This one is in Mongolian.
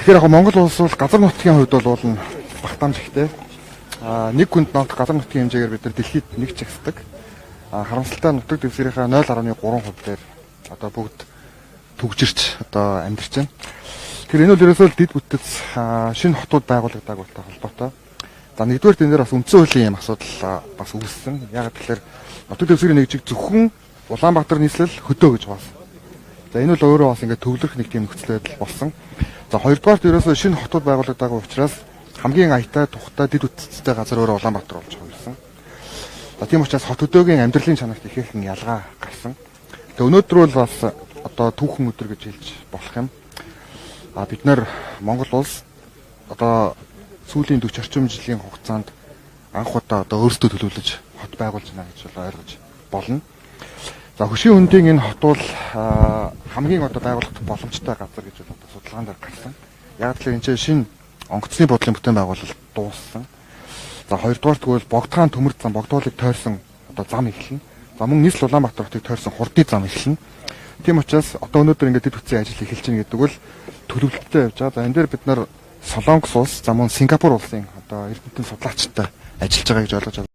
Тэгэхээр яг Монгол улс бол газар нутгийн хувьд бол багтаамжтай. Нэг хүнд ногдох газар нутгийн хэмжээгээр бид нар дэлхийд нэг чагсдаг. Харамсалтай нутаг дэвсгэрийнхаа 0.3% дээр одоо бүгд төгжирч одоо амьдарч байна. Тэгэхээр энэ бол ерөөсөө дэд бүтэц шинэ хотууд байгуулагдаагүй холбоотой. За нэгдүгээр энэ дээр бас үндсэн хуулийн юм асуудал бас үүссэн. Яг тэгэхээр нутаг дэвсгэрийн нэгжиг зөвхөн Улаанбаатар нийслэл хөдөө гэж байна. За энэ бол өөрөө бас ингээд төвлөрөх нэг тийм нөхцөл байдал болсон. За хоёрдугаарт ерөөсөө шинэ хотууд байгуулагдаагүй учраас хамгийн аятай тухтай дэд үтцтэй газар өөрөө Улаанбаатар болж хувирсан. За тийм учраас хот хөдөөгийн амьдралын чанарт ихээхэн ялгаа гарсан. Тэгээ өнөөдөр бол бас одоо түүхэн өдөр гэж хэлж болох юм. Бид нар Монгол улс одоо сүүлийн 40 орчим жилийн хугацаанд анх удаа одоо өөрсдөө төлөвлөж хот байгуулж байна гэж ойлгож болно. За хөшийн хөндийн энэ хот бол хамгийн одоо байгуулах боломжтой газар гэж одоо судалгаан дээр гарсан. Яг л энэ чинь шинэ онгоцны бодлогын бүтээн байгуулалт дууссан. За хоёрдугаар тэгвэл Богдхан төмөр зам Богдуулыг тойрсон одоо зам эхэлнэ. За мөн нийслэл Улаанбаатар хотыг тойрсон хурдны зам эхэлнэ. Тийм учраас одоо өнөөдөр ингээд дэд бүтцийн ажил эхэлж байна гэдэг бол төлөвлөлттэй явж байгаа. За энэ дээр бид нар Солонгос улс, за мөн Сингапур улсын одоо эрдэмтэн судлаачтай ажиллаж байгаа гэж ойлгож байна.